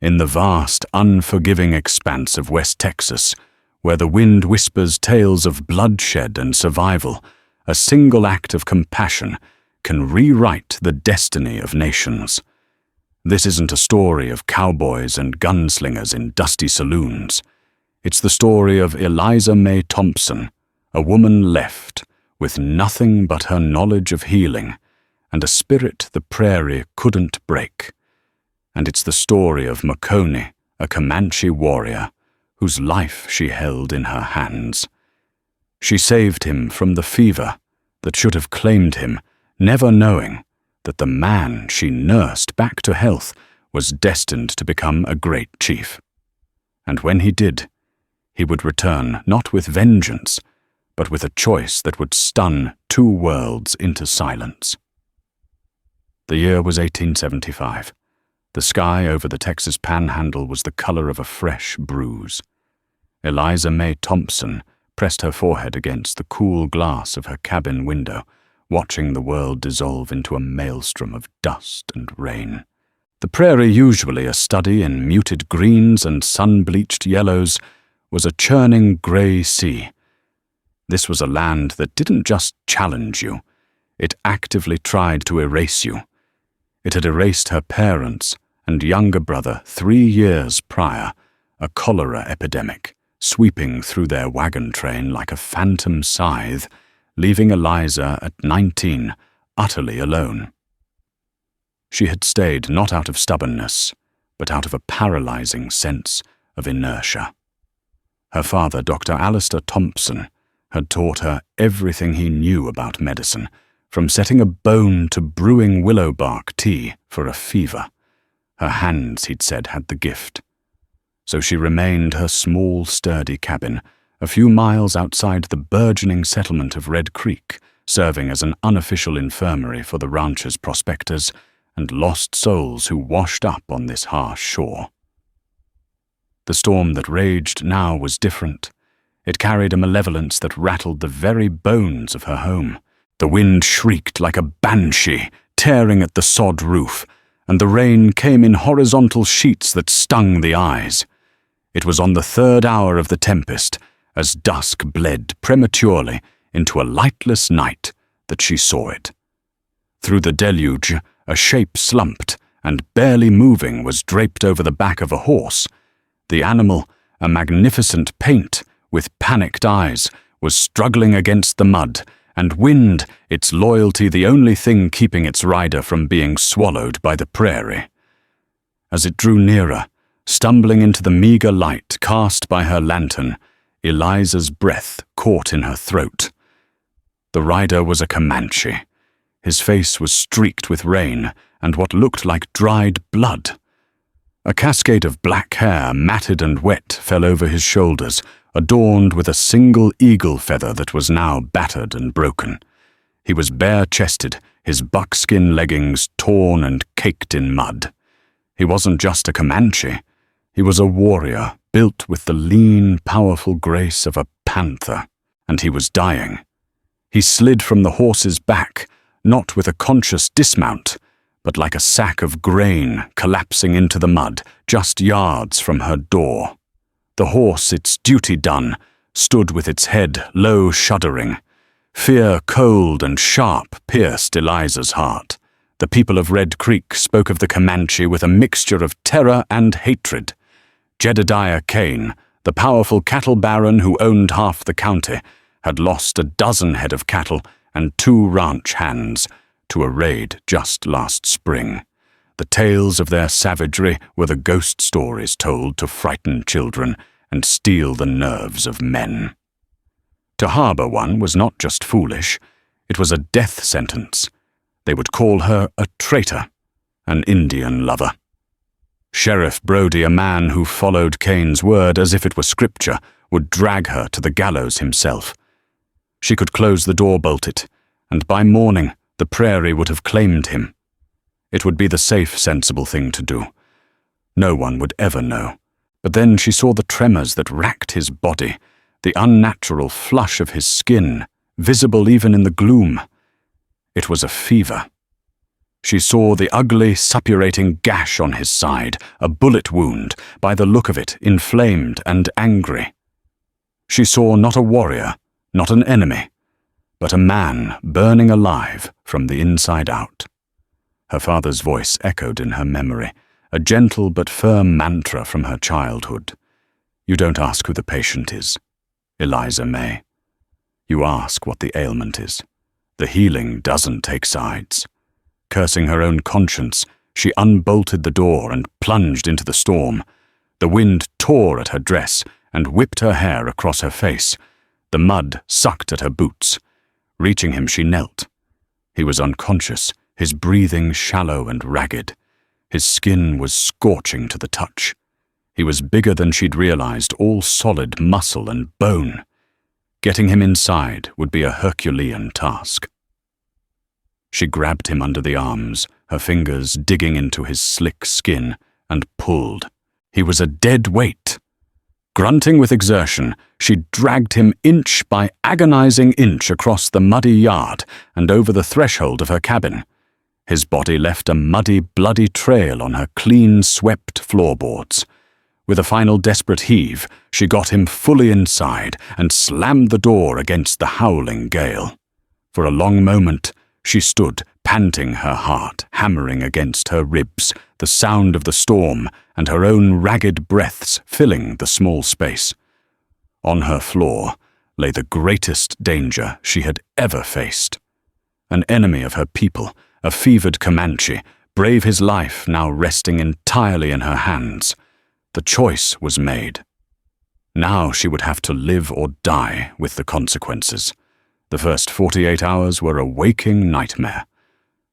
In the vast, unforgiving expanse of West Texas, where the wind whispers tales of bloodshed and survival, a single act of compassion can rewrite the destiny of nations. This isn't a story of cowboys and gunslingers in dusty saloons. It's the story of Eliza May Thompson, a woman left with nothing but her knowledge of healing and a spirit the prairie couldn't break. And it's the story of Makoni, a Comanche warrior, whose life she held in her hands. She saved him from the fever that should have claimed him, never knowing that the man she nursed back to health was destined to become a great chief. And when he did, he would return not with vengeance, but with a choice that would stun two worlds into silence. The year was 1875. The sky over the Texas Panhandle was the color of a fresh bruise. Eliza May Thompson pressed her forehead against the cool glass of her cabin window, watching the world dissolve into a maelstrom of dust and rain. The prairie, usually a study in muted greens and sun-bleached yellows, was a churning gray sea. This was a land that didn't just challenge you, it actively tried to erase you. It had erased her parents and younger brother 3 years prior, a cholera epidemic, sweeping through their wagon train like a phantom scythe, leaving Eliza at 19, utterly alone. She had stayed not out of stubbornness, but out of a paralyzing sense of inertia. Her father, Dr. Alistair Thompson, had taught her everything he knew about medicine, from setting a bone to brewing willow bark tea for a fever. Her hands, he'd said, had the gift. So she remained her small, sturdy cabin, a few miles outside the burgeoning settlement of Red Creek, serving as an unofficial infirmary for the ranchers' prospectors and lost souls who washed up on this harsh shore. The storm that raged now was different. It carried a malevolence that rattled the very bones of her home. The wind shrieked like a banshee, tearing at the sod roof, and the rain came in horizontal sheets that stung the eyes. It was on the 3rd hour of the tempest, as dusk bled prematurely into a lightless night, that she saw it. Through the deluge, a shape slumped and, barely moving, was draped over the back of a horse. The animal, a magnificent paint with panicked eyes, was struggling against the mud, and wind, its loyalty the only thing keeping its rider from being swallowed by the prairie. As it drew nearer, stumbling into the meager light cast by her lantern, Eliza's breath caught in her throat. The rider was a Comanche. His face was streaked with rain and what looked like dried blood. A cascade of black hair, matted and wet, fell over his shoulders, adorned with a single eagle feather that was now battered and broken. He was bare-chested, his buckskin leggings torn and caked in mud. He wasn't just a Comanche. He was a warrior, built with the lean, powerful grace of a panther, and he was dying. He slid from the horse's back, not with a conscious dismount, but like a sack of grain collapsing into the mud just yards from her door. The horse, its duty done, stood with its head low shuddering. Fear cold and sharp pierced Eliza's heart. The people of Red Creek spoke of the Comanche with a mixture of terror and hatred. Jedediah Kane, the powerful cattle baron who owned half the county, had lost a dozen head of cattle and 2 ranch hands to a raid just last spring. The tales of their savagery were the ghost stories told to frighten children and steel the nerves of men. To harbor one was not just foolish, it was a death sentence. They would call her a traitor, an Indian lover. Sheriff Brody, a man who followed Kane's word as if it were scripture, would drag her to the gallows himself. She could close the door, bolt it, and by morning the prairie would have claimed him. It would be the safe, sensible thing to do. No one would ever know. But then she saw the tremors that racked his body, the unnatural flush of his skin, visible even in the gloom. It was a fever. She saw the ugly, suppurating gash on his side, a bullet wound, by the look of it, inflamed and angry. She saw not a warrior, not an enemy, but a man burning alive from the inside out. Her father's voice echoed in her memory, a gentle but firm mantra from her childhood. You don't ask who the patient is, Eliza May. You ask what the ailment is. The healing doesn't take sides. Cursing her own conscience, she unbolted the door and plunged into the storm. The wind tore at her dress and whipped her hair across her face. The mud sucked at her boots. Reaching him, she knelt. He was unconscious, his breathing shallow and ragged. His skin was scorching to the touch. He was bigger than she'd realized, all solid muscle and bone. Getting him inside would be a Herculean task. She grabbed him under the arms, her fingers digging into his slick skin, and pulled. He was a dead weight. Grunting with exertion, she dragged him inch by agonizing inch across the muddy yard and over the threshold of her cabin. His body left a muddy, bloody trail on her clean-swept floorboards. With a final desperate heave, she got him fully inside and slammed the door against the howling gale. For a long moment, she stood, panting, her heart hammering against her ribs, the sound of the storm and her own ragged breaths filling the small space. On her floor lay the greatest danger she had ever faced. An enemy of her people, a fevered Comanche, brave his life now resting entirely in her hands. The choice was made. Now she would have to live or die with the consequences. The first 48 hours were a waking nightmare.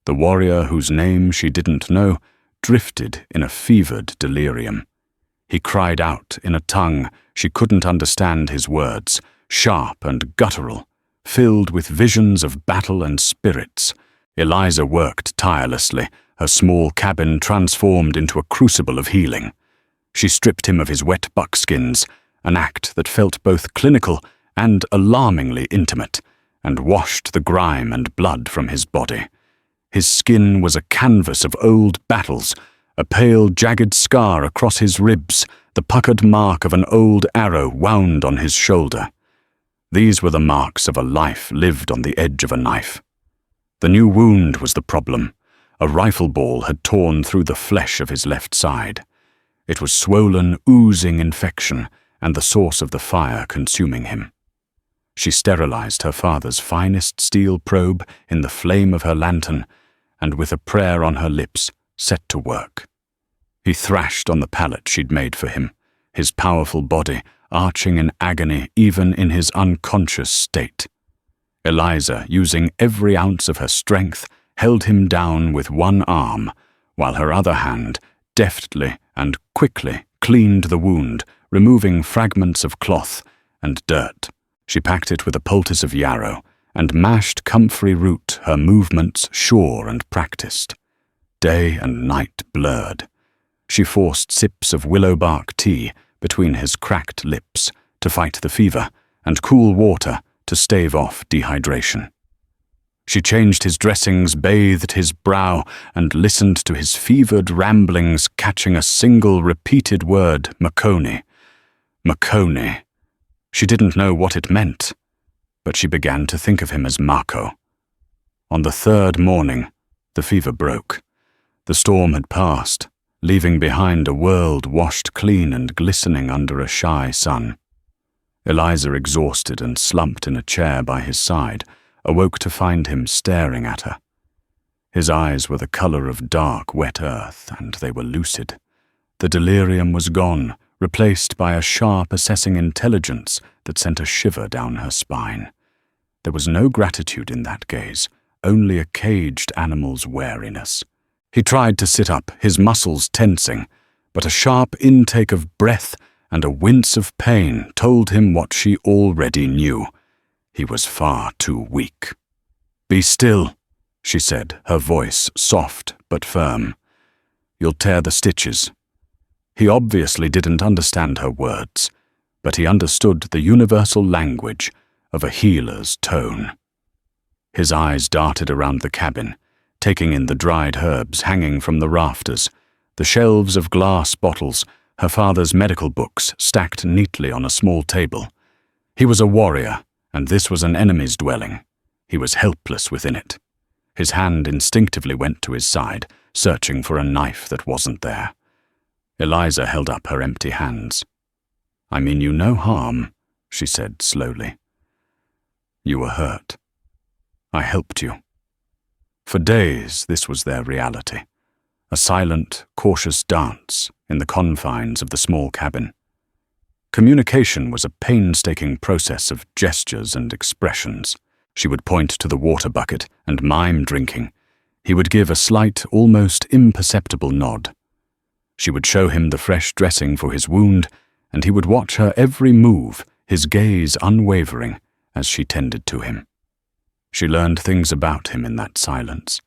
The warrior whose name she didn't know drifted in a fevered delirium. He cried out in a tongue she couldn't understand his words, sharp and guttural, filled with visions of battle and spirits. Eliza worked tirelessly, her small cabin transformed into a crucible of healing. She stripped him of his wet buckskins, an act that felt both clinical and alarmingly intimate, and washed the grime and blood from his body. His skin was a canvas of old battles, a pale, jagged scar across his ribs, the puckered mark of an old arrow wound on his shoulder. These were the marks of a life lived on the edge of a knife. The new wound was the problem. A rifle ball had torn through the flesh of his left side. It was swollen, oozing infection, and the source of the fire consuming him. She sterilized her father's finest steel probe in the flame of her lantern, and with a prayer on her lips, set to work. He thrashed on the pallet she'd made for him, his powerful body arching in agony even in his unconscious state. Eliza, using every ounce of her strength, held him down with one arm, while her other hand deftly and quickly cleaned the wound, removing fragments of cloth and dirt. She packed it with a poultice of yarrow and mashed comfrey root, her movements sure and practiced. Day and night blurred. She forced sips of willow bark tea between his cracked lips to fight the fever, and cool water to stave off dehydration. She changed his dressings, bathed his brow, and listened to his fevered ramblings, catching a single repeated word, Makoni. Makoni. She didn't know what it meant, but she began to think of him as Mako. On the third morning, the fever broke. The storm had passed, leaving behind a world washed clean and glistening under a shy sun. Eliza, exhausted and slumped in a chair by his side, awoke to find him staring at her. His eyes were the color of dark, wet earth, and they were lucid. The delirium was gone, replaced by a sharp, assessing intelligence that sent a shiver down her spine. There was no gratitude in that gaze, only a caged animal's wariness. He tried to sit up, his muscles tensing, but a sharp intake of breath and a wince of pain told him what she already knew. He was far too weak. "Be still," she said, her voice soft but firm. "You'll tear the stitches." He obviously didn't understand her words, but he understood the universal language of a healer's tone. His eyes darted around the cabin, taking in the dried herbs hanging from the rafters, the shelves of glass bottles, her father's medical books stacked neatly on a small table. He was a warrior, and this was an enemy's dwelling. He was helpless within it. His hand instinctively went to his side, searching for a knife that wasn't there. Eliza held up her empty hands. "I mean you no harm," she said slowly. "You were hurt. I helped you." For days, this was their reality. A silent, cautious dance in the confines of the small cabin. Communication was a painstaking process of gestures and expressions. She would point to the water bucket and mime drinking. He would give a slight, almost imperceptible nod. She would show him the fresh dressing for his wound, and he would watch her every move, his gaze unwavering, as she tended to him. She learned things about him in that silence.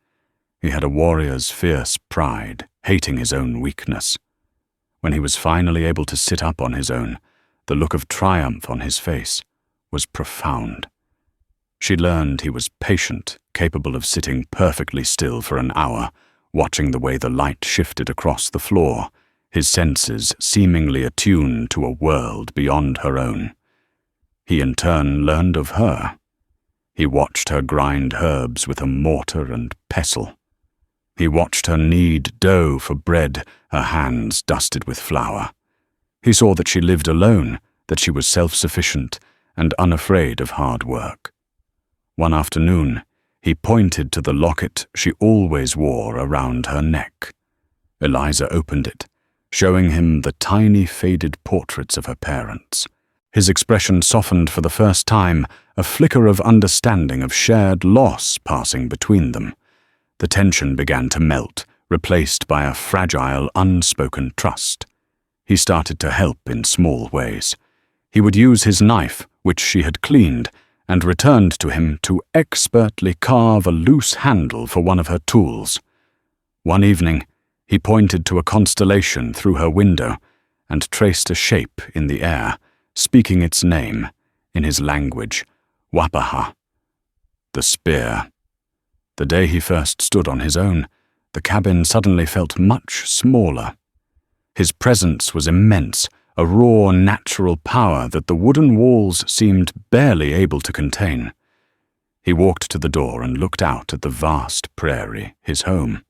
He had a warrior's fierce pride, hating his own weakness. When he was finally able to sit up on his own, the look of triumph on his face was profound. She learned he was patient, capable of sitting perfectly still for an hour, watching the way the light shifted across the floor, his senses seemingly attuned to a world beyond her own. He in turn learned of her. He watched her grind herbs with a mortar and pestle. He watched her knead dough for bread, her hands dusted with flour. He saw that she lived alone, that she was self-sufficient and unafraid of hard work. One afternoon, he pointed to the locket she always wore around her neck. Eliza opened it, showing him the tiny faded portraits of her parents. His expression softened for the first time, a flicker of understanding of shared loss passing between them. The tension began to melt, replaced by a fragile, unspoken trust. He started to help in small ways. He would use his knife, which she had cleaned, and returned to him to expertly carve a loose handle for one of her tools. One evening, he pointed to a constellation through her window and traced a shape in the air, speaking its name, in his language, Wapaha. The spear. The day he first stood on his own, the cabin suddenly felt much smaller. His presence was immense, a raw, natural power that the wooden walls seemed barely able to contain. He walked to the door and looked out at the vast prairie, his home.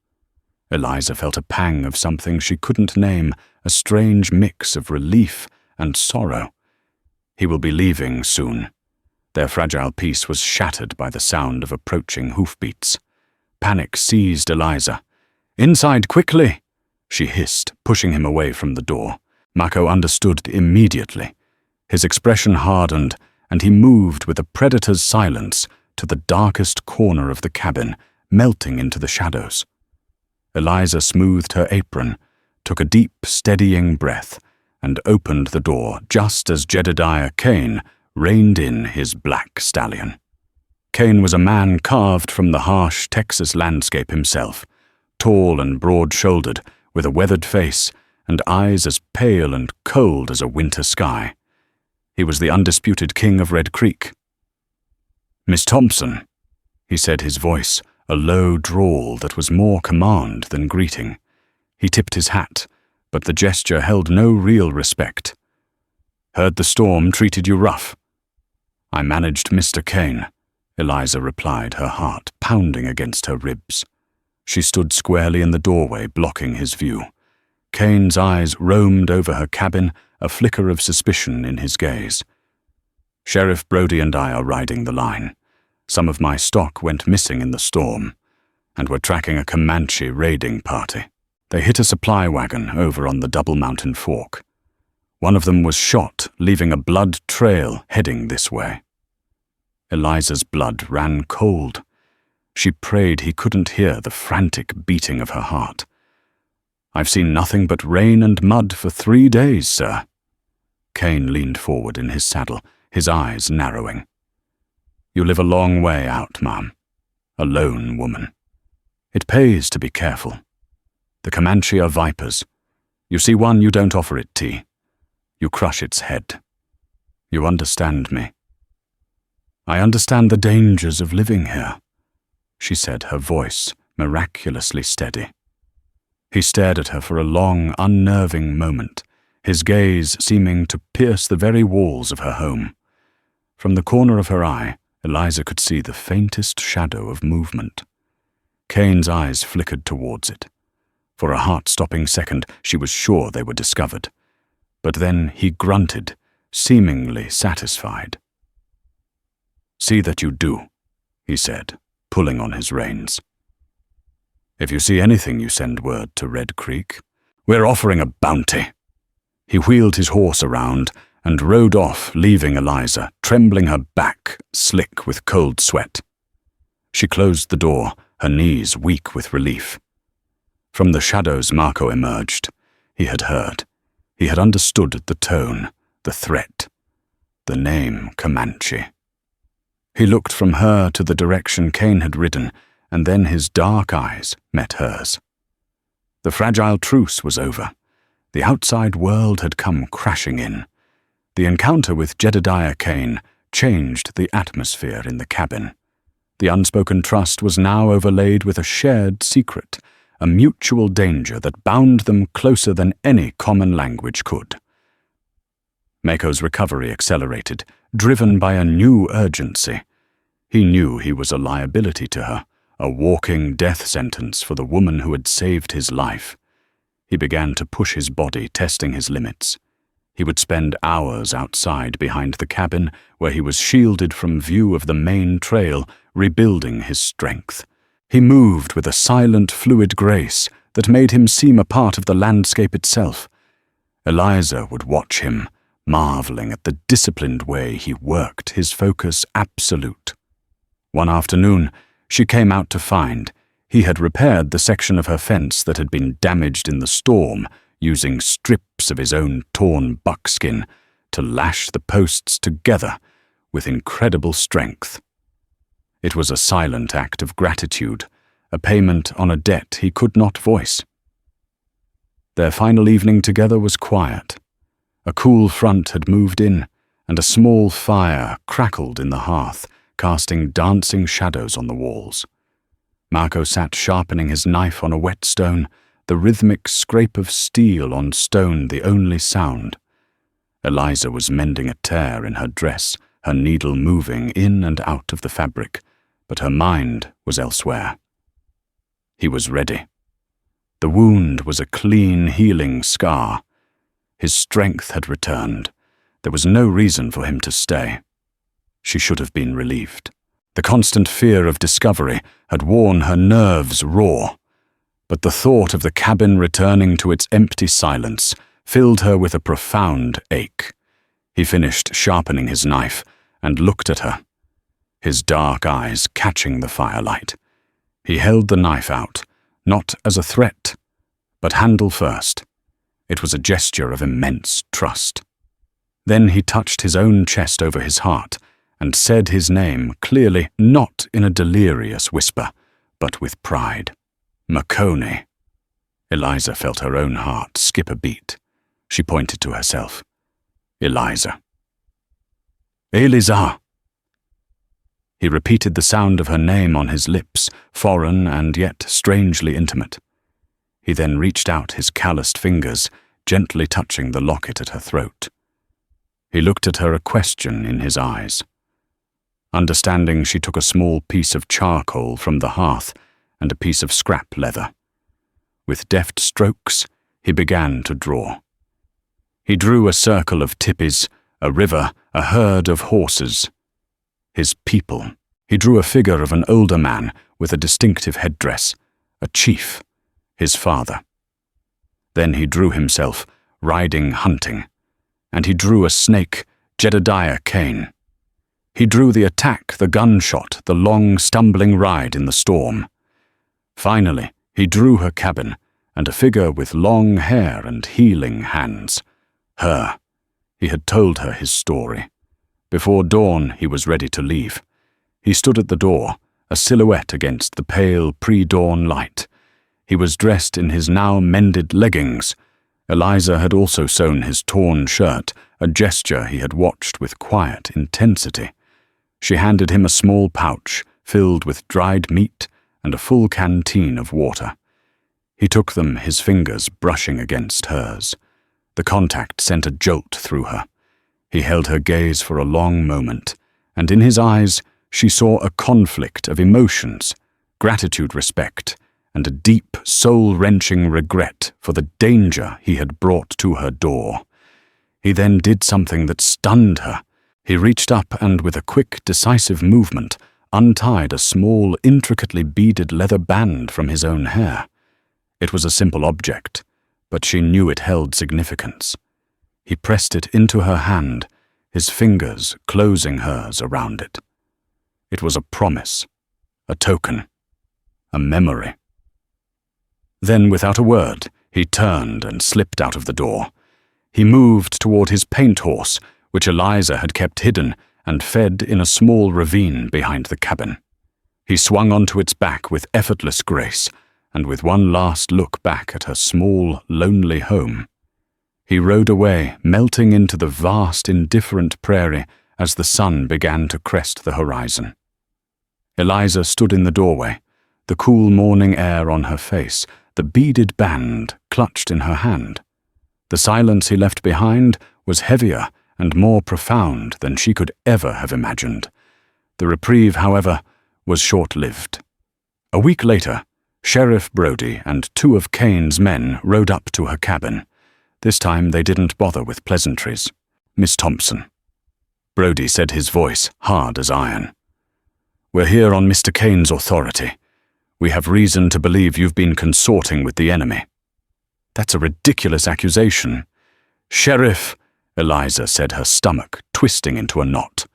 Eliza felt a pang of something she couldn't name, a strange mix of relief and sorrow. He will be leaving soon. Their fragile peace was shattered by the sound of approaching hoofbeats. Panic seized Eliza. "Inside, quickly!" she hissed, pushing him away from the door. Mako understood immediately. His expression hardened, and he moved with a predator's silence to the darkest corner of the cabin, melting into the shadows. Eliza smoothed her apron, took a deep, steadying breath, and opened the door just as Jedediah Kane reined in his black stallion. Kane was a man carved from the harsh Texas landscape himself, tall and broad-shouldered, with a weathered face and eyes as pale and cold as a winter sky. He was the undisputed king of Red Creek. "Miss Thompson," he said, his voice a low drawl that was more command than greeting. He tipped his hat, but the gesture held no real respect. "Heard the storm treated you rough." "I managed Mr. Kane," Eliza replied, her heart pounding against her ribs. She stood squarely in the doorway, blocking his view. Kane's eyes roamed over her cabin, a flicker of suspicion in his gaze. "Sheriff Brody and I are riding the line. Some of my stock went missing in the storm, and we're tracking a Comanche raiding party. They hit a supply wagon over on the Double Mountain Fork. One of them was shot, leaving a blood trail heading this way." Eliza's blood ran cold. She prayed he couldn't hear the frantic beating of her heart. "I've seen nothing but rain and mud for 3 days, sir." Kane leaned forward in his saddle, his eyes narrowing. "You live a long way out, ma'am. A lone woman. It pays to be careful. The Comanche are vipers. You see one, you don't offer it tea. You crush its head. You understand me?" "I understand the dangers of living here," she said, her voice miraculously steady. He stared at her for a long, unnerving moment, his gaze seeming to pierce the very walls of her home. From the corner of her eye, Eliza could see the faintest shadow of movement. Kane's eyes flickered towards it. For a heart-stopping second, she was sure they were discovered. But then he grunted, seemingly satisfied. "See that you do," he said, pulling on his reins. "If you see anything, you send word to Red Creek. We're offering a bounty." He wheeled his horse around and rode off, leaving Eliza, trembling her back, slick with cold sweat. She closed the door, her knees weak with relief. From the shadows Marco emerged. He had heard. He had understood the tone, the threat, the name Comanche. He looked from her to the direction Kane had ridden, and then his dark eyes met hers. The fragile truce was over. The outside world had come crashing in. The encounter with Jedediah Kane changed the atmosphere in the cabin. The unspoken trust was now overlaid with a shared secret, a mutual danger that bound them closer than any common language could. Mako's recovery accelerated, driven by a new urgency. He knew he was a liability to her, a walking death sentence for the woman who had saved his life. He began to push his body, testing his limits. He would spend hours outside behind the cabin, where he was shielded from view of the main trail, rebuilding his strength. He moved with a silent, fluid grace that made him seem a part of the landscape itself. Eliza would watch him, marveling at the disciplined way he worked, his focus absolute. One afternoon, she came out to find he had repaired the section of her fence that had been damaged in the storm, using strips of his own torn buckskin to lash the posts together with incredible strength. It was a silent act of gratitude, a payment on a debt he could not voice. Their final evening together was quiet. A cool front had moved in, and a small fire crackled in the hearth, casting dancing shadows on the walls. Marco sat sharpening his knife on a whetstone, the rhythmic scrape of steel on stone the only sound. Eliza was mending a tear in her dress, her needle moving in and out of the fabric, but her mind was elsewhere. He was ready. The wound was a clean, healing scar. His strength had returned. There was no reason for him to stay. She should have been relieved. The constant fear of discovery had worn her nerves raw, but the thought of the cabin returning to its empty silence filled her with a profound ache. He finished sharpening his knife and looked at her, his dark eyes catching the firelight. He held the knife out, not as a threat, but handle first. It was a gesture of immense trust. Then he touched his own chest over his heart and said his name clearly, not in a delirious whisper, but with pride. Makoni. Eliza felt her own heart skip a beat. She pointed to herself. Eliza. Eliza. He repeated the sound of her name on his lips, foreign and yet strangely intimate. He then reached out his calloused fingers, gently touching the locket at her throat. He looked at her, a question in his eyes. Understanding, she took a small piece of charcoal from the hearth and a piece of scrap leather. With deft strokes, he began to draw. He drew a circle of tippies, a river, a herd of horses. His people. He drew a figure of an older man with a distinctive headdress, a chief, his father. Then he drew himself, riding hunting, and he drew a snake, Jedediah Kane. He drew the attack, the gunshot, the long, stumbling ride in the storm. Finally, he drew her cabin, and a figure with long hair and healing hands. Her. He had told her his story. Before dawn, he was ready to leave. He stood at the door, a silhouette against the pale pre-dawn light. He was dressed in his now mended leggings. Eliza had also sewn his torn shirt, a gesture he had watched with quiet intensity. She handed him a small pouch filled with dried meat, and a full canteen of water. He took them, his fingers brushing against hers. The contact sent a jolt through her. He held her gaze for a long moment, and in his eyes she saw a conflict of emotions, gratitude, respect, and a deep, soul-wrenching regret for the danger he had brought to her door. He then did something that stunned her. He reached up and, with a quick, decisive movement, untied a small, intricately beaded leather band from his own hair. It was a simple object, but she knew it held significance. He pressed it into her hand, his fingers closing hers around it. It was a promise, a token, a memory. Then, without a word, he turned and slipped out of the door. He moved toward his paint horse, which Eliza had kept hidden and fed in a small ravine behind the cabin. He swung onto its back with effortless grace, and with one last look back at her small, lonely home, he rode away, melting into the vast, indifferent prairie as the sun began to crest the horizon. Eliza stood in the doorway, the cool morning air on her face, the beaded band clutched in her hand. The silence he left behind was heavier and more profound than she could ever have imagined. The reprieve, however, was short-lived. A week later, Sheriff Brody and 2 of Kane's men rode up to her cabin. This time they didn't bother with pleasantries. "Miss Thompson," Brody said, his voice hard as iron. "We're here on Mr. Kane's authority. We have reason to believe you've been consorting with the enemy." "That's a ridiculous accusation." "Sheriff," Eliza said, her stomach twisting into a knot.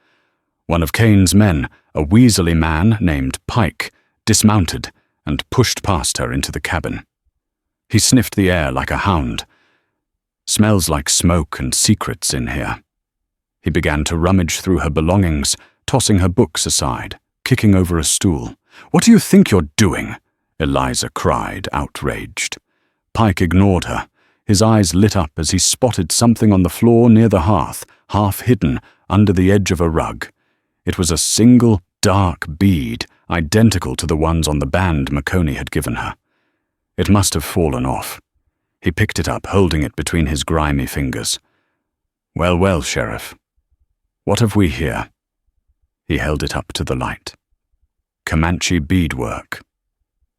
One of Kane's men, a weaselly man named Pike, dismounted and pushed past her into the cabin. He sniffed the air like a hound. "Smells like smoke and secrets in here." He began to rummage through her belongings, tossing her books aside, kicking over a stool. "What do you think you're doing?" Eliza cried, outraged. Pike ignored her. His eyes lit up as he spotted something on the floor near the hearth, half hidden under the edge of a rug. It was a single, dark bead, identical to the ones on the band Maconey had given her. It must have fallen off. He picked it up, holding it between his grimy fingers. "Well, well, Sheriff. What have we here?" He held it up to the light. "Comanche beadwork.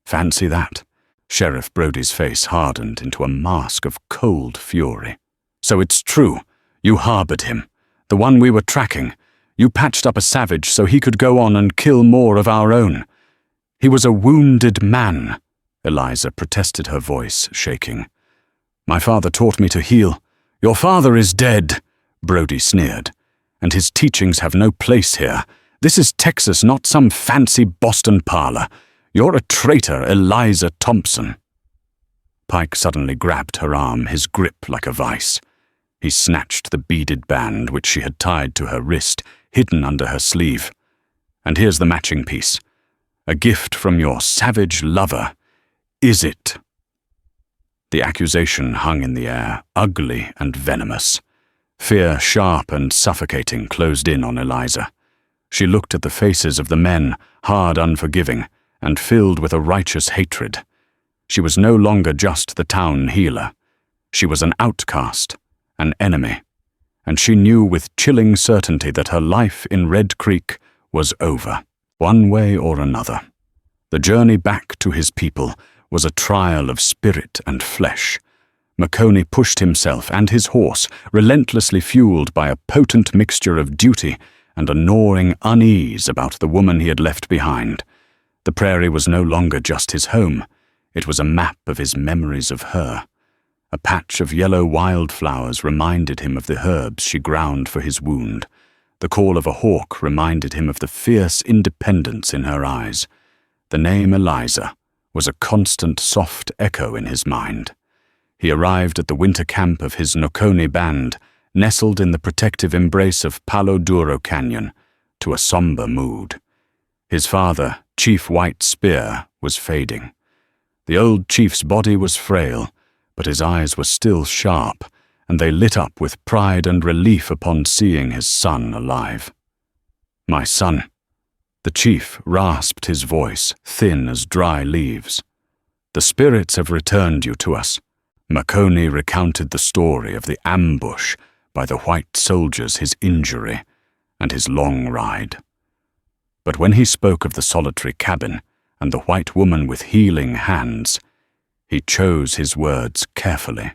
Fancy that." Sheriff Brody's face hardened into a mask of cold fury. "So it's true. You harbored him. The one we were tracking. You patched up a savage so he could go on and kill more of our own. He was a wounded man," Eliza protested, her voice shaking. "My father taught me to heal." "Your father is dead," Brody sneered, "and his teachings have no place here. This is Texas, not some fancy Boston parlor. You're a traitor, Eliza Thompson." Pike suddenly grabbed her arm, his grip like a vice. He snatched the beaded band which she had tied to her wrist, hidden under her sleeve. "And here's the matching piece. A gift from your savage lover. Is it?" The accusation hung in the air, ugly and venomous. Fear, sharp and suffocating, closed in on Eliza. She looked at the faces of the men, hard, unforgiving, and filled with a righteous hatred. She was no longer just the town healer. She was an outcast, an enemy, and she knew with chilling certainty that her life in Red Creek was over, one way or another. The journey back to his people was a trial of spirit and flesh. Maconey pushed himself and his horse, relentlessly fueled by a potent mixture of duty and a gnawing unease about the woman he had left behind. The prairie was no longer just his home. It was a map of his memories of her. A patch of yellow wildflowers reminded him of the herbs she ground for his wound. The call of a hawk reminded him of the fierce independence in her eyes. The name Eliza was a constant soft echo in his mind. He arrived at the winter camp of his Noconi band, nestled in the protective embrace of Palo Duro Canyon, to a somber mood. His father, Chief White Spear, was fading. The old chief's body was frail, but his eyes were still sharp, and they lit up with pride and relief upon seeing his son alive. "My son," The chief rasped his voice, thin as dry leaves. "The spirits have returned you to us." Makoni recounted the story of the ambush by the white soldiers, his injury, and his long ride. But when he spoke of the solitary cabin and the white woman with healing hands, he chose his words carefully.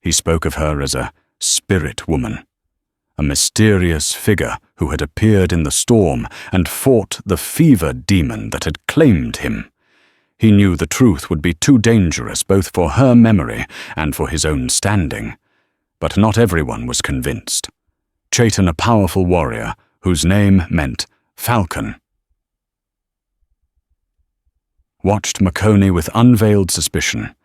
He spoke of her as a spirit woman, a mysterious figure who had appeared in the storm and fought the fever demon that had claimed him. He knew the truth would be too dangerous both for her memory and for his own standing, but not everyone was convinced. Chaitan, a powerful warrior whose name meant Falcon, watched Makoni with unveiled suspicion.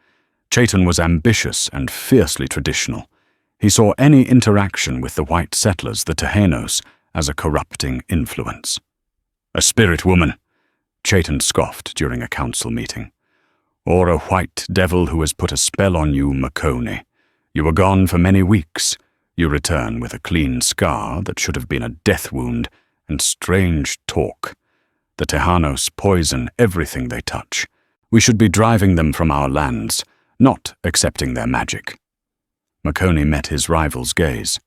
Chaitan was ambitious and fiercely traditional. He saw any interaction with the white settlers, the Tejanos, as a corrupting influence. "A spirit woman," Chaitan scoffed during a council meeting. "Or a white devil who has put a spell on you, Makoni. You were gone for many weeks. You return with a clean scar that should have been a death wound and strange talk. The Tejanos poison everything they touch. We should be driving them from our lands, not accepting their magic." Makoni met his rival's gaze.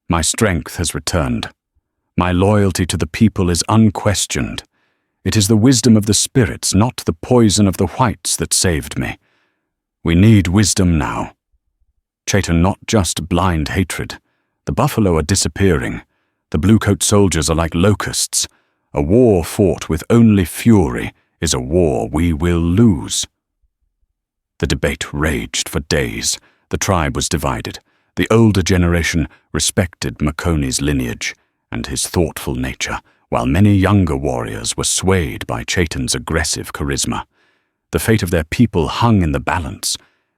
"My strength has returned. My loyalty to the people is unquestioned. It is the wisdom of the spirits, not the poison of the whites, that saved me. We need wisdom now." Chaitan, not just blind hatred. The buffalo are disappearing. The bluecoat soldiers are like locusts. A war fought with only fury is a war we will lose. The debate raged for days. The tribe was divided. The older generation respected Makoni's lineage and his thoughtful nature, while many younger warriors were swayed by Chaitan's aggressive charisma. The fate of their people hung in the balance,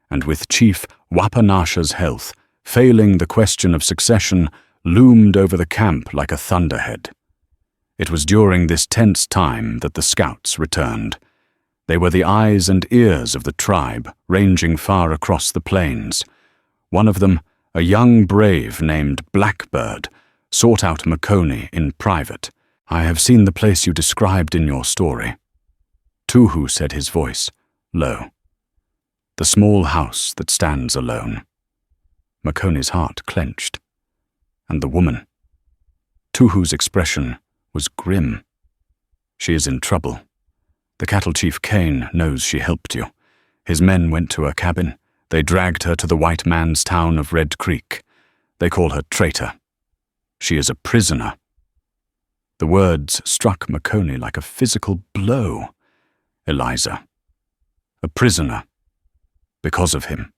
and with Chief Wapanasha's health failing, the question of succession loomed over the camp like a thunderhead. It was during this tense time that the scouts returned. They were the eyes and ears of the tribe, ranging far across the plains. One of them, a young brave named Blackbird, sought out Makoni in private. "I have seen the place you described in your story." "Tuhu," said his voice, low. "The small house that stands alone." Makoni's heart clenched. And the woman? Tuhu's expression was grim. "She is in trouble. The cattle chief Kane knows she helped you. His men went to her cabin. They dragged her to the white man's town of Red Creek. They call her traitor. She is a prisoner." The words struck Makoni like a physical blow. Eliza. A prisoner. Because of him.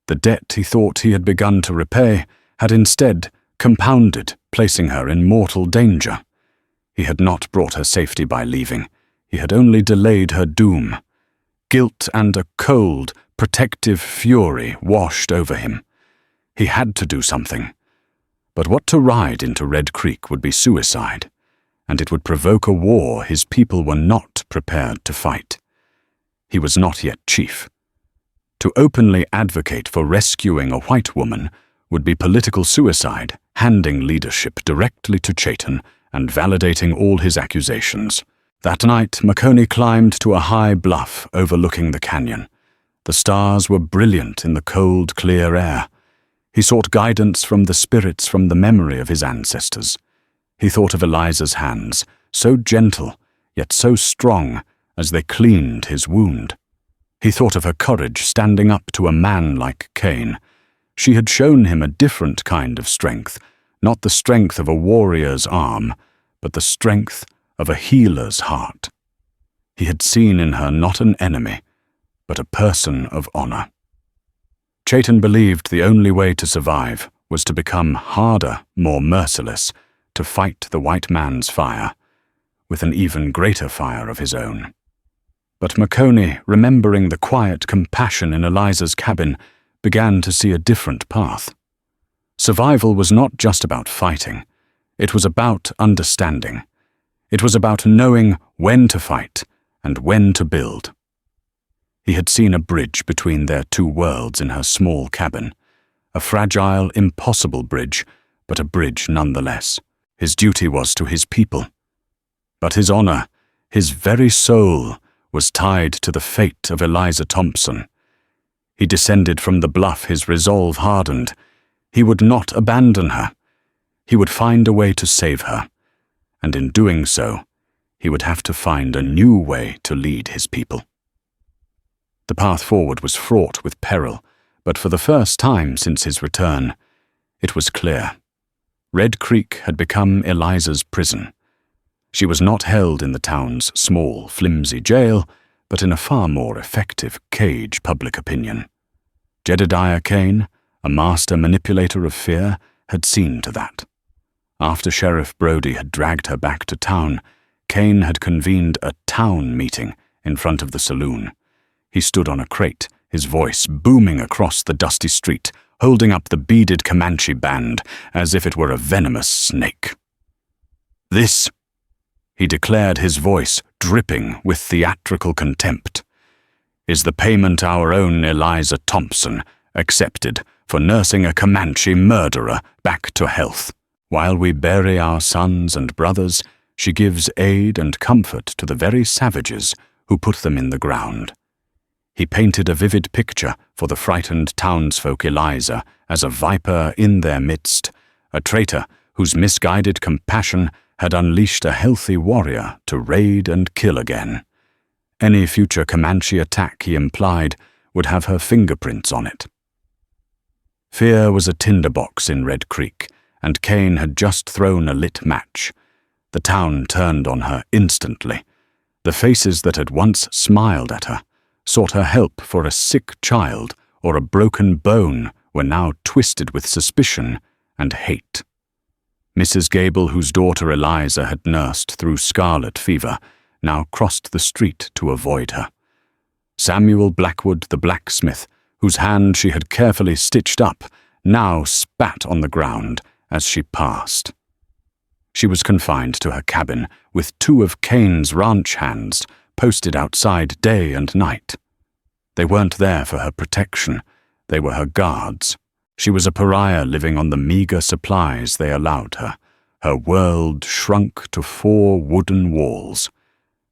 The debt he thought he had begun to repay had instead compounded, placing her in mortal danger. He had not brought her safety by leaving. He had only delayed her doom. Guilt and a cold, protective fury washed over him. He had to do something. But what to ride into Red Creek would be suicide, and it would provoke a war his people were not prepared to fight. He was not yet chief. To openly advocate for rescuing a white woman would be political suicide, handing leadership directly to Chaitan and validating all his accusations. That night, Makoni climbed to a high bluff overlooking the canyon. The stars were brilliant in the cold, clear air. He sought guidance from the spirits from the memory of his ancestors. He thought of Eliza's hands, so gentle, yet so strong, as they cleaned his wound. He thought of her courage standing up to a man like Cain. She had shown him a different kind of strength, not the strength of a warrior's arm, but the strength of a healer's heart. He had seen in her not an enemy, but a person of honor. Chaitan believed the only way to survive was to become harder, more merciless, to fight the white man's fire, with an even greater fire of his own. But Makoni, remembering the quiet compassion in Eliza's cabin, began to see a different path. Survival was not just about fighting. It was about understanding. It was about knowing when to fight and when to build. He had seen a bridge between their two worlds in her small cabin. A fragile, impossible bridge, but a bridge nonetheless. His duty was to his people. But his honor, his very soul, was tied to the fate of Eliza Thompson. He descended from the bluff, his resolve hardened. He would not abandon her. He would find a way to save her, and in doing so, he would have to find a new way to lead his people. The path forward was fraught with peril, but for the first time since his return, it was clear. Red Creek had become Eliza's prison. She was not held in the town's small, flimsy jail, but in a far more effective cage public opinion. Jedediah Kane, a master manipulator of fear, had seen to that. After Sheriff Brody had dragged her back to town, Kane had convened a town meeting in front of the saloon. He stood on a crate, his voice booming across the dusty street, holding up the beaded Comanche band as if it were a venomous snake. "This," he declared, his voice dripping with theatrical contempt, "is the payment our own Eliza Thompson accepted for nursing a Comanche murderer back to health. While we bury our sons and brothers, she gives aid and comfort to the very savages who put them in the ground." He painted a vivid picture for the frightened townsfolk Eliza as a viper in their midst, a traitor whose misguided compassion had unleashed a healthy warrior to raid and kill again. Any future Comanche attack, he implied, would have her fingerprints on it. Fear was a tinderbox in Red Creek, and Kane had just thrown a lit match. The town turned on her instantly. The faces that had once smiled at her, sought her help for a sick child or a broken bone, were now twisted with suspicion and hate. Mrs. Gable, whose daughter Eliza had nursed through scarlet fever, now crossed the street to avoid her. Samuel Blackwood, the blacksmith, whose hand she had carefully stitched up, now spat on the ground as she passed. She was confined to her cabin with 2 of Kane's ranch hands posted outside day and night. They weren't there for her protection, they were her guards. She was a pariah living on the meager supplies they allowed her. Her world shrunk to 4 wooden walls.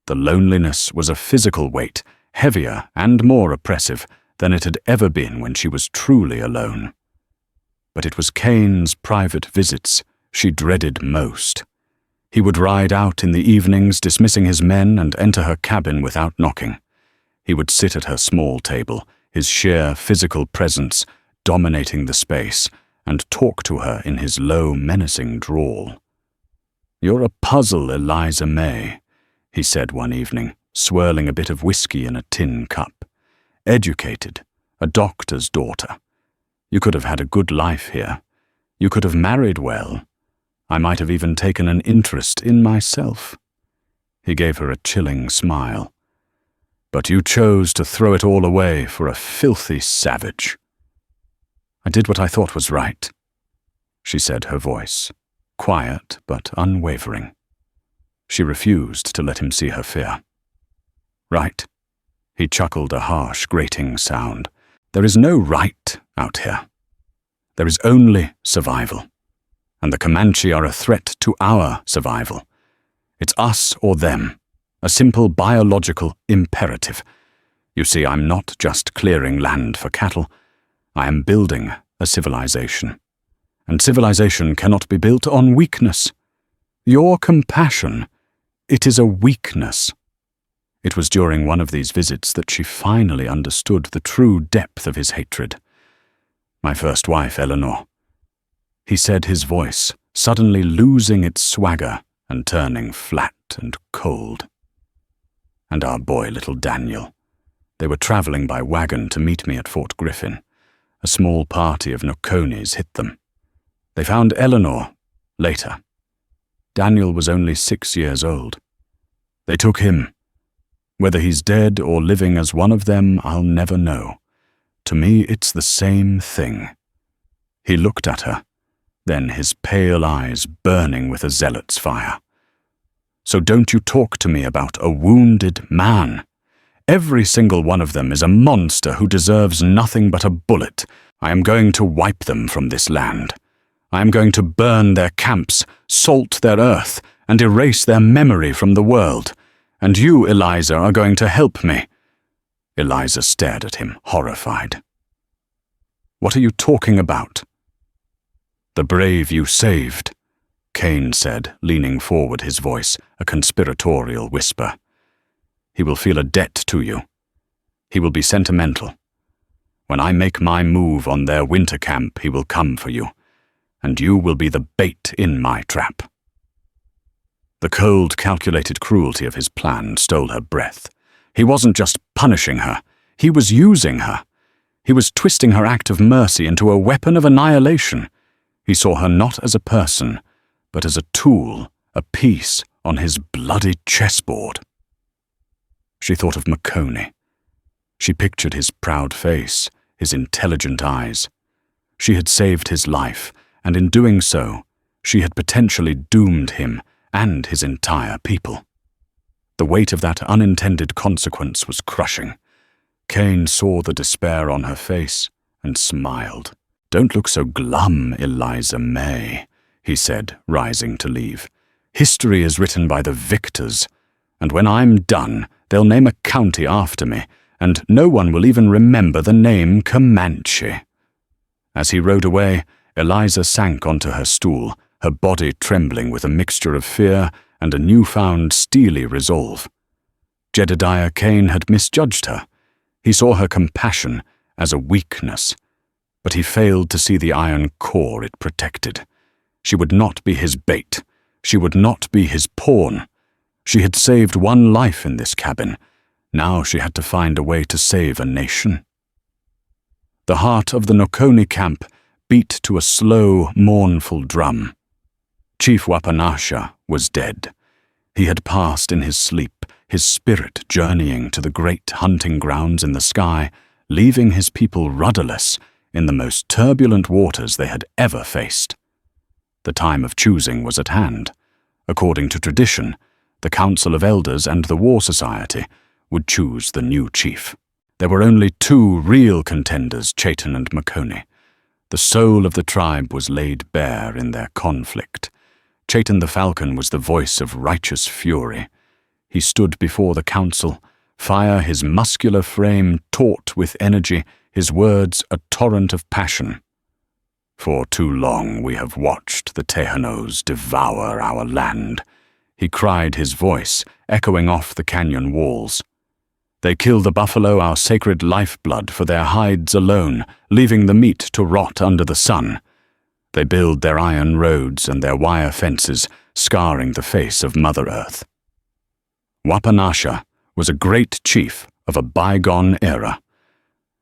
The loneliness was a physical weight, heavier and more oppressive than it had ever been when she was truly alone. But it was Kane's private visits she dreaded most. He would ride out in the evenings, dismissing his men, and enter her cabin without knocking. He would sit at her small table, his sheer physical presence dominating the space, and talk to her in his low, menacing drawl. "You're a puzzle, Eliza May," he said one evening, swirling a bit of whiskey in a tin cup. "Educated, a doctor's daughter. You could have had a good life here. You could have married well. I might have even taken an interest in myself." He gave her a chilling smile. "But you chose to throw it all away for a filthy savage." "I did what I thought was right," she said, her voice quiet but unwavering. She refused to let him see her fear. "Right," he chuckled, a harsh, grating sound. "There is no right out here. There is only survival. And the Comanche are a threat to our survival. It's us or them, a simple biological imperative. You see, I'm not just clearing land for cattle. I am building a civilization. And civilization cannot be built on weakness. Your compassion, it is a weakness." It was during one of these visits that she finally understood the true depth of his hatred. "My first wife, Eleanor," he said, his voice suddenly losing its swagger and turning flat and cold. "And our boy, little Daniel. They were traveling by wagon to meet me at Fort Griffin. A small party of Nokonis hit them. They found Eleanor later. Daniel was only 6 years old. They took him. Whether he's dead or living as one of them, I'll never know. To me, it's the same thing." He looked at her, then his pale eyes burning with a zealot's fire. "So don't you talk to me about a wounded man. Every single one of them is a monster who deserves nothing but a bullet. I am going to wipe them from this land. I am going to burn their camps, salt their earth, and erase their memory from the world. And you, Eliza, are going to help me." Eliza stared at him, horrified. "What are you talking about?" "The brave you saved," Cain said, leaning forward, his voice a conspiratorial whisper. "He will feel a debt to you. He will be sentimental. When I make my move on their winter camp, he will come for you, and you will be the bait in my trap." The cold, calculated cruelty of his plan stole her breath. He wasn't just punishing her, he was using her. He was twisting her act of mercy into a weapon of annihilation. He saw her not as a person, but as a tool, a piece on his bloody chessboard. She thought of Makoni. She pictured his proud face, his intelligent eyes. She had saved his life, and in doing so, she had potentially doomed him and his entire people. The weight of that unintended consequence was crushing. Cain saw the despair on her face and smiled. "Don't look so glum, Eliza May," he said, rising to leave. "History is written by the victors, and when I'm done, they'll name a county after me, and no one will even remember the name Comanche." As he rode away, Eliza sank onto her stool, her body trembling with a mixture of fear and a newfound steely resolve. Jedediah Cain had misjudged her. He saw her compassion as a weakness, but he failed to see the iron core it protected. She would not be his bait. She would not be his pawn. She had saved one life in this cabin. Now she had to find a way to save a nation. The heart of the Nokoni camp beat to a slow, mournful drum. Chief Wapanasha was dead. He had passed in his sleep, his spirit journeying to the great hunting grounds in the sky, leaving his people rudderless in the most turbulent waters they had ever faced. The time of choosing was at hand. According to tradition, the Council of Elders and the War Society would choose the new chief. There were only two real contenders, Chaitan and Makoni. The soul of the tribe was laid bare in their conflict. Chaitan the Falcon was the voice of righteous fury. He stood before the council, fire his muscular frame taut with energy, his words a torrent of passion. "For too long we have watched the Tejanos devour our land," he cried, his voice echoing off the canyon walls. "They kill the buffalo, our sacred lifeblood, for their hides alone, leaving the meat to rot under the sun. They build their iron roads and their wire fences, scarring the face of Mother Earth." Wapanasha was a great chief of a bygone era,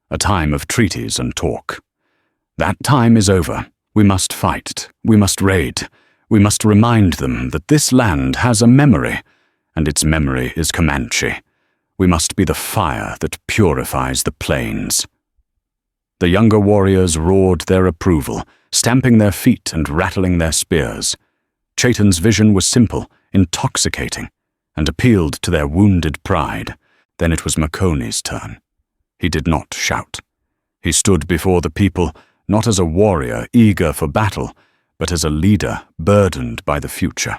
a time of treaties and talk. That time is over. We must fight. We must raid. We must remind them that this land has a memory, and its memory is Comanche. We must be the fire that purifies the plains. The younger warriors roared their approval, stamping their feet and rattling their spears. Chaitan's vision was simple, intoxicating, and appealed to their wounded pride. Then it was Makoni's turn. He did not shout. He stood before the people, not as a warrior eager for battle, but as a leader burdened by the future.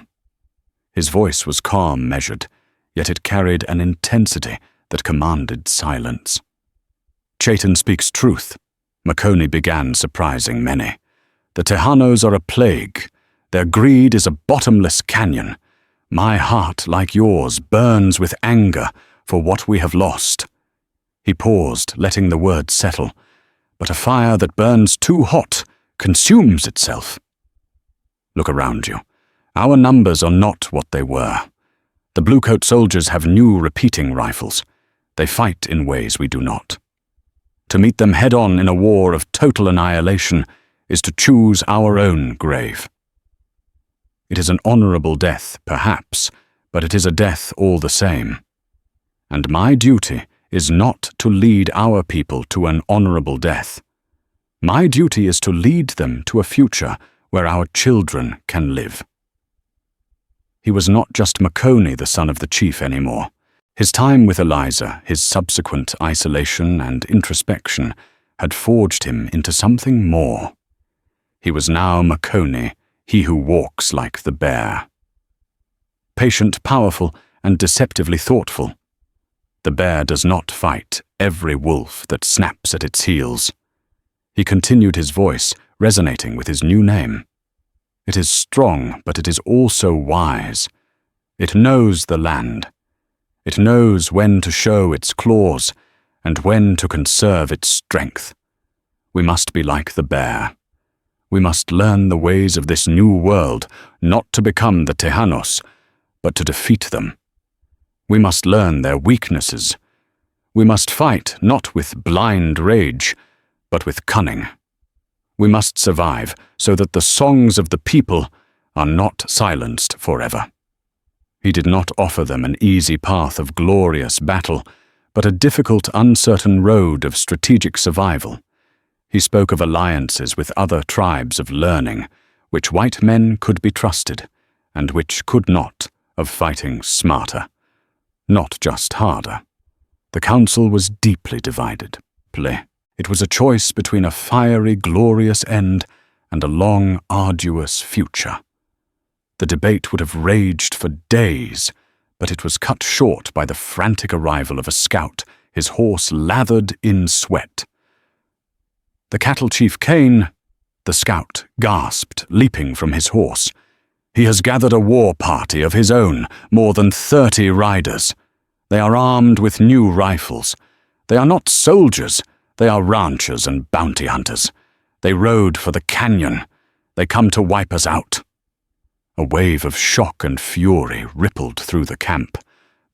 His voice was calm, measured, yet it carried an intensity that commanded silence. "Chaitan speaks truth," Makoni began, surprising many. "The Tejanos are a plague. Their greed is a bottomless canyon. My heart, like yours, burns with anger for what we have lost." He paused, letting the words settle. "But a fire that burns too hot consumes itself. Look around you. Our numbers are not what they were. The Bluecoat soldiers have new repeating rifles. They fight in ways we do not. To meet them head-on in a war of total annihilation is to choose our own grave. It is an honorable death, perhaps, but it is a death all the same. And my duty is not to lead our people to an honorable death. My duty is to lead them to a future where our children can live." He was not just Makoni, the son of the chief, anymore. His time with Eliza, his subsequent isolation and introspection, had forged him into something more. He was now Makoni, he who walks like the bear. patient, powerful, and deceptively thoughtful. The bear does not fight every wolf that snaps at its heels. He continued, his voice resonating with his new name. It is strong, but it is also wise. It knows the land. It knows when to show its claws and when to conserve its strength. We must be like the bear. We must learn the ways of this new world, not to become the Tejanos, but to defeat them. We must learn their weaknesses. We must fight not with blind rage, but with cunning. We must survive so that the songs of the people are not silenced forever. He did not offer them an easy path of glorious battle, but a difficult, uncertain road of strategic survival. He spoke of alliances with other tribes of learning, which white men could be trusted, and which could not, of fighting smarter, not just harder. The council was deeply divided. It was a choice between a fiery, glorious end and a long, arduous future. The debate would have raged for days, but it was cut short by the frantic arrival of a scout, his horse lathered in sweat. The cattle chief Cain, the scout, gasped, leaping from his horse. He has gathered a war party of his own, more than 30 riders. They are armed with new rifles. They are not soldiers. They are ranchers and bounty hunters. They rode for the canyon. They come to wipe us out. A wave of shock and fury rippled through the camp.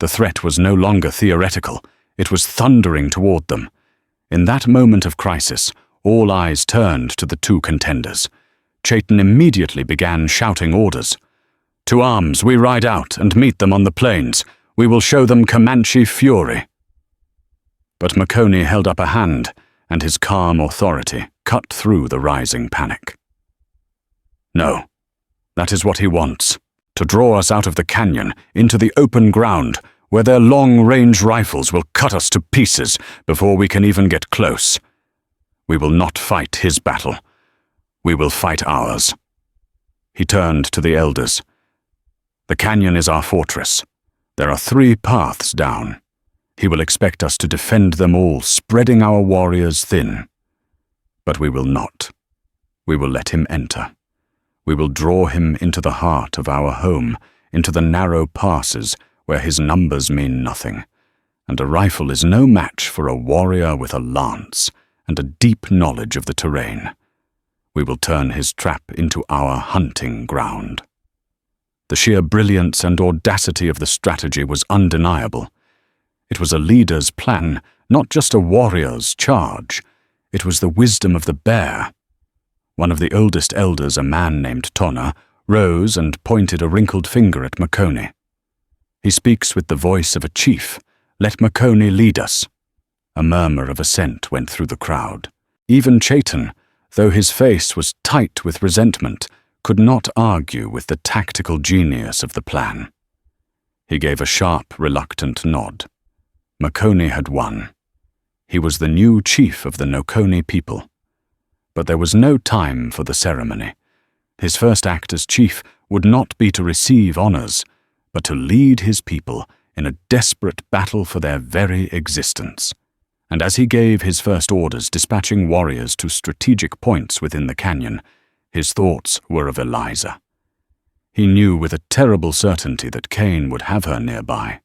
The threat was no longer theoretical. It was thundering toward them. In that moment of crisis, all eyes turned to the two contenders. Chayton immediately began shouting orders. "To arms, we ride out and meet them on the plains. We will show them Comanche fury." But Maconie held up a hand, and his calm authority cut through the rising panic. "No, that is what he wants, to draw us out of the canyon into the open ground where their long-range rifles will cut us to pieces before we can even get close. We will not fight his battle. We will fight ours." He turned to the elders. "The canyon is our fortress. There are 3 paths down. He will expect us to defend them all, spreading our warriors thin. But we will not. We will let him enter. We will draw him into the heart of our home, into the narrow passes where his numbers mean nothing, and a rifle is no match for a warrior with a lance and a deep knowledge of the terrain. We will turn his trap into our hunting ground." The sheer brilliance and audacity of the strategy was undeniable. It was a leader's plan, not just a warrior's charge. It was the wisdom of the bear. One of the oldest elders, a man named Tonna, rose and pointed a wrinkled finger at Maconie. "He speaks with the voice of a chief. Let Maconie lead us." A murmur of assent went through the crowd. Even Chayton, though his face was tight with resentment, could not argue with the tactical genius of the plan. He gave a sharp, reluctant nod. Maconie had won. He was the new chief of the Noconi people. But there was no time for the ceremony. His first act as chief would not be to receive honors, but to lead his people in a desperate battle for their very existence. And as he gave his first orders dispatching warriors to strategic points within the canyon, his thoughts were of Eliza. He knew with a terrible certainty that Cain would have her nearby.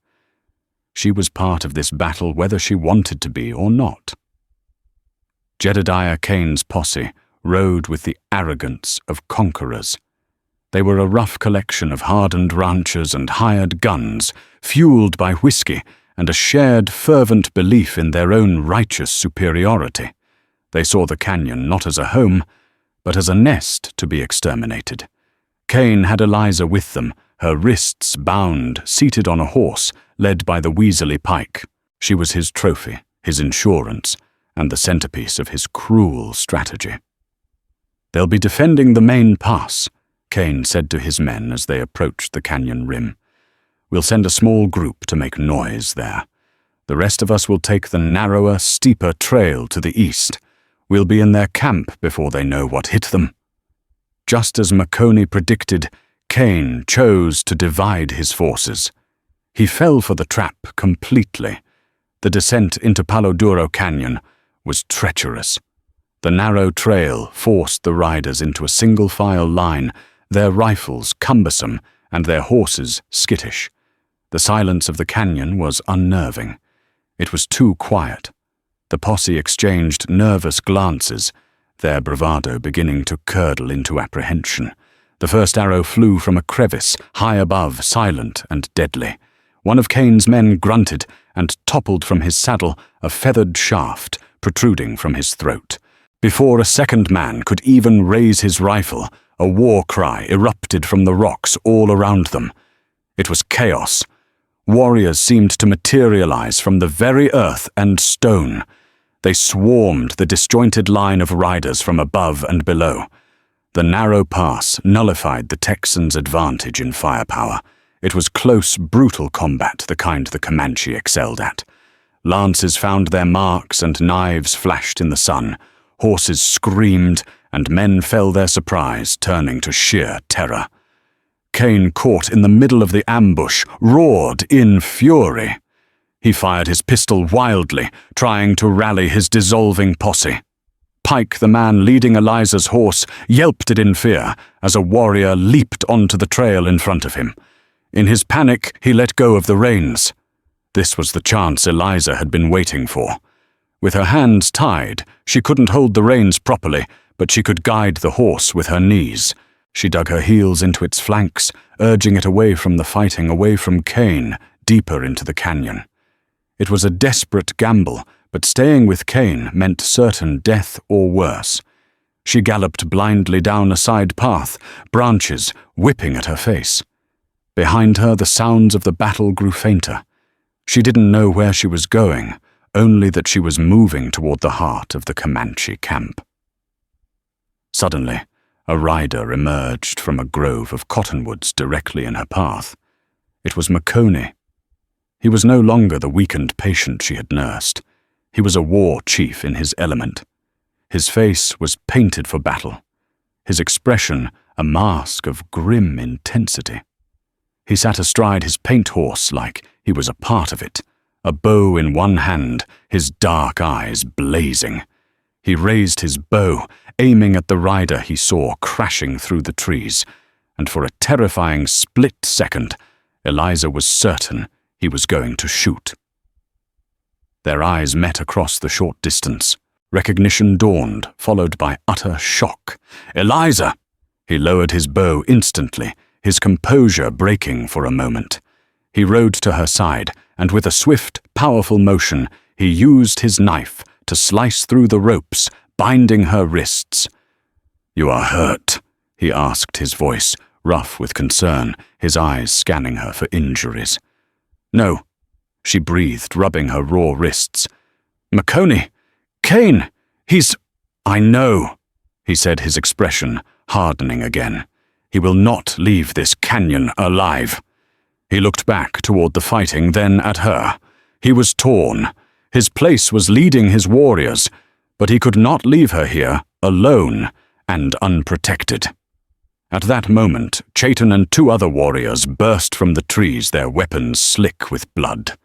She was part of this battle whether she wanted to be or not. Jedediah Cain's posse rode with the arrogance of conquerors. They were a rough collection of hardened ranchers and hired guns, fueled by whiskey and a shared fervent belief in their own righteous superiority. They saw the canyon not as a home, but as a nest to be exterminated. Cain had Eliza with them, her wrists bound, seated on a horse, led by the weaselly Pike. She was his trophy, his insurance, and the centerpiece of his cruel strategy. "They'll be defending the main pass," Cain said to his men as they approached the canyon rim. "We'll send a small group to make noise there. The rest of us will take the narrower, steeper trail to the east. We'll be in their camp before they know what hit them." Just as Maconie predicted, Cain chose to divide his forces. He fell for the trap completely. The descent into Palo Duro Canyon was treacherous. The narrow trail forced the riders into a single-file line, their rifles cumbersome and their horses skittish. The silence of the canyon was unnerving. It was too quiet. The posse exchanged nervous glances, their bravado beginning to curdle into apprehension. The first arrow flew from a crevice, high above, silent and deadly. One of Cain's men grunted and toppled from his saddle, a feathered shaft protruding from his throat. Before a second man could even raise his rifle, a war cry erupted from the rocks all around them. It was chaos. Warriors seemed to materialize from the very earth and stone. They swarmed the disjointed line of riders from above and below. The narrow pass nullified the Texans' advantage in firepower. It was close, brutal combat, the kind the Comanche excelled at. Lances found their marks and knives flashed in the sun. Horses screamed, and men fell their surprise, turning to sheer terror. Cain, caught in the middle of the ambush, roared in fury. He fired his pistol wildly, trying to rally his dissolving posse. Pike, the man leading Eliza's horse, yelped it in fear as a warrior leaped onto the trail in front of him. In his panic, he let go of the reins. This was the chance Eliza had been waiting for. With her hands tied, she couldn't hold the reins properly, but she could guide the horse with her knees. She dug her heels into its flanks, urging it away from the fighting, away from Cain, deeper into the canyon. It was a desperate gamble, but staying with Cain meant certain death or worse. She galloped blindly down a side path, branches whipping at her face. Behind her, the sounds of the battle grew fainter. She didn't know where she was going, only that she was moving toward the heart of the Comanche camp. Suddenly, a rider emerged from a grove of cottonwoods directly in her path. It was Maconey. He was no longer the weakened patient she had nursed. He was a war chief in his element. His face was painted for battle, his expression a mask of grim intensity. He sat astride his paint horse like he was a part of it, a bow in one hand, his dark eyes blazing. He raised his bow, aiming at the rider he saw crashing through the trees, and for a terrifying split second, Eliza was certain he was going to shoot. Their eyes met across the short distance. Recognition dawned, followed by utter shock. "Eliza!" He lowered his bow instantly, his composure breaking for a moment. He rode to her side, and with a swift, powerful motion, he used his knife to slice through the ropes, binding her wrists. "You are hurt?" he asked, his voice rough with concern, his eyes scanning her for injuries. "No," she breathed, rubbing her raw wrists. "Maconey! Cain! He's—" "I know," he said, his expression hardening again. "He will not leave this canyon alive." He looked back toward the fighting, then at her. He was torn. His place was leading his warriors, but he could not leave her here, alone and unprotected. At that moment, Chayton and two other warriors burst from the trees, their weapons slick with blood.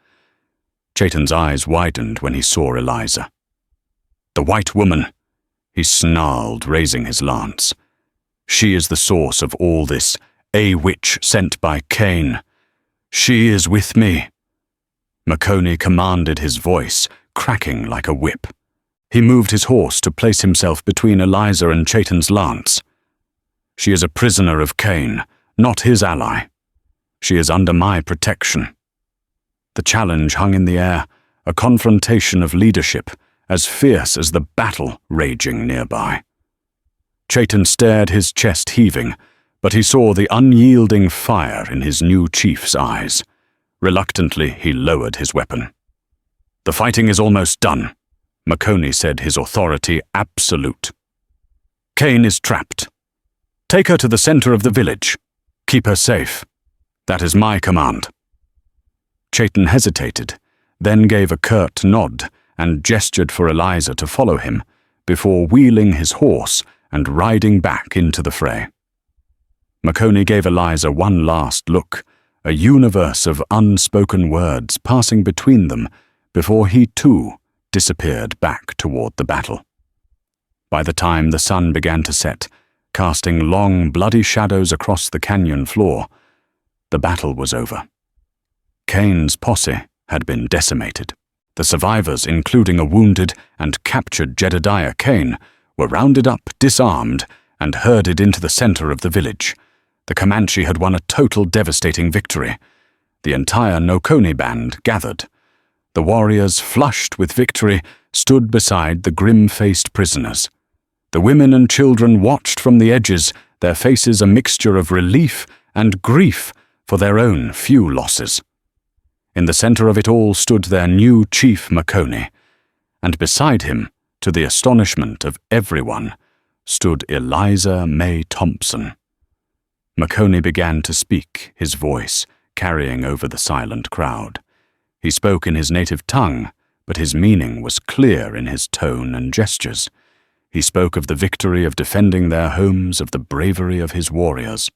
Chayton's eyes widened when he saw Eliza. "The white woman," he snarled, raising his lance. "She is the source of all this, a witch sent by Cain. She is with me." Maconey commanded, his voice cracking like a whip. He moved his horse to place himself between Eliza and Chayton's lance. "She is a prisoner of Cain, not his ally. She is under my protection." The challenge hung in the air, a confrontation of leadership, as fierce as the battle raging nearby. Chayton stared, his chest heaving, but he saw the unyielding fire in his new chief's eyes. Reluctantly, he lowered his weapon. "The fighting is almost done," Maconey said, his authority absolute. "Cain is trapped. Take her to the center of the village. Keep her safe. That is my command." Chayton hesitated, then gave a curt nod and gestured for Eliza to follow him, before wheeling his horse and riding back into the fray. Makoni gave Eliza one last look, a universe of unspoken words passing between them before he too disappeared back toward the battle. By the time the sun began to set, casting long, bloody shadows across the canyon floor, the battle was over. Kane's posse had been decimated. The survivors, including a wounded and captured Jedediah Kane, were rounded up, disarmed, and herded into the center of the village. The Comanche had won a total devastating victory. The entire Nokoni band gathered. The warriors, flushed with victory, stood beside the grim-faced prisoners. The women and children watched from the edges, their faces a mixture of relief and grief for their own few losses. In the center of it all stood their new chief Makoni, and beside him, to the astonishment of everyone, stood Eliza May Thompson. Makoni began to speak, his voice carrying over the silent crowd. He spoke in his native tongue, but his meaning was clear in his tone and gestures. He spoke of the victory of defending their homes, of the bravery of his warriors.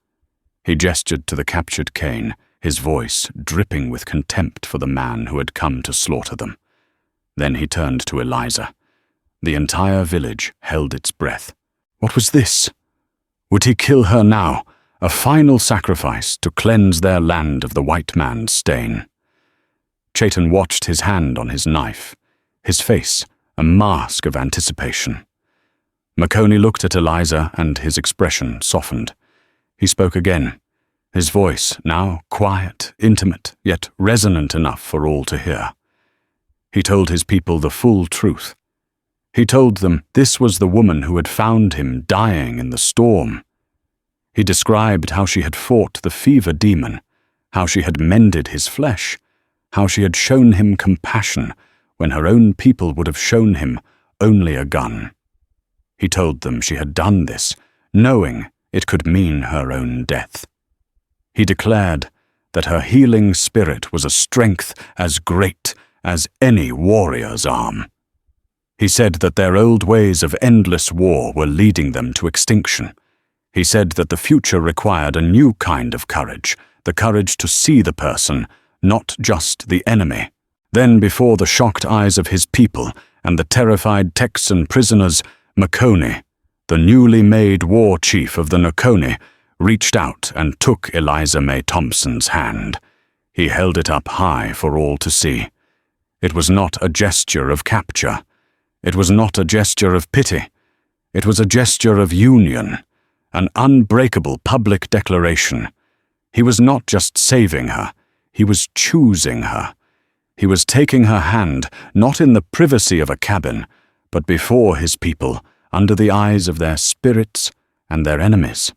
He gestured to the captured Kane, his voice dripping with contempt for the man who had come to slaughter them. Then he turned to Eliza. The entire village held its breath. What was this? Would he kill her now, a final sacrifice to cleanse their land of the white man's stain? Chayton watched his hand on his knife, his face a mask of anticipation. Makoni looked at Eliza, and his expression softened. He spoke again, his voice now quiet, intimate, yet resonant enough for all to hear. He told his people the full truth. He told them this was the woman who had found him dying in the storm. He described how she had fought the fever demon, how she had mended his flesh, how she had shown him compassion when her own people would have shown him only a gun. He told them she had done this, knowing it could mean her own death. He declared that her healing spirit was a strength as great as any warrior's arm. He said that their old ways of endless war were leading them to extinction. He said that the future required a new kind of courage, the courage to see the person, not just the enemy. Then, before the shocked eyes of his people and the terrified Texan prisoners, Makoni, the newly made war chief of the Nokoni, reached out and took Eliza May Thompson's hand. He held it up high for all to see. It was not a gesture of capture. It was not a gesture of pity. It was a gesture of union, an unbreakable public declaration. He was not just saving her, he was choosing her. He was taking her hand, not in the privacy of a cabin, but before his people, under the eyes of their spirits and their enemies.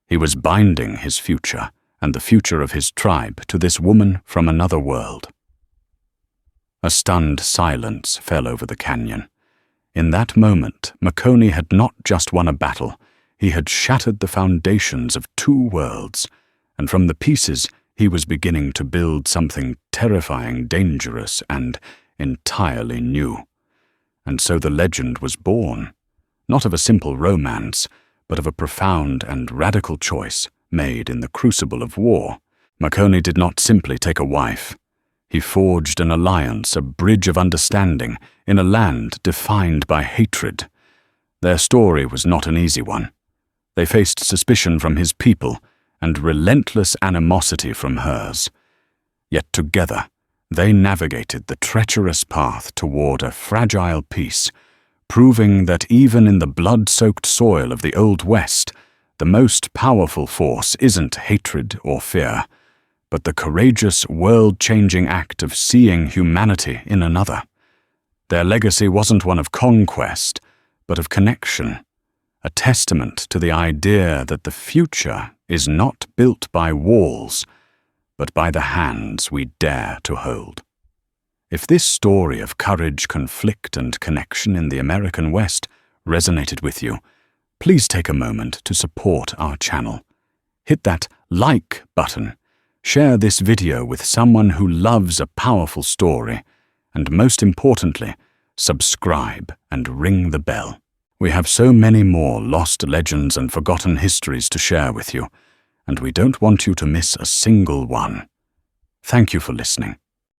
He was binding his future and the future of his tribe to this woman from another world. A stunned silence fell over the canyon. In that moment, Makoni had not just won a battle, he had shattered the foundations of two worlds, and from the pieces he was beginning to build something terrifying, dangerous, and entirely new. And so the legend was born, not of a simple romance, but of a profound and radical choice made in the crucible of war. Makoni did not simply take a wife. He forged an alliance, a bridge of understanding, in a land defined by hatred. Their story was not an easy one. They faced suspicion from his people and relentless animosity from hers. Yet together, they navigated the treacherous path toward a fragile peace, proving that even in the blood-soaked soil of the Old West, the most powerful force isn't hatred or fear, but the courageous, world-changing act of seeing humanity in another. Their legacy wasn't one of conquest, but of connection, a testament to the idea that the future is not built by walls, but by the hands we dare to hold. If this story of courage, conflict, and connection in the American West resonated with you, please take a moment to support our channel. Hit that like button, share this video with someone who loves a powerful story, and most importantly, subscribe and ring the bell. We have so many more lost legends and forgotten histories to share with you, and we don't want you to miss a single one. Thank you for listening.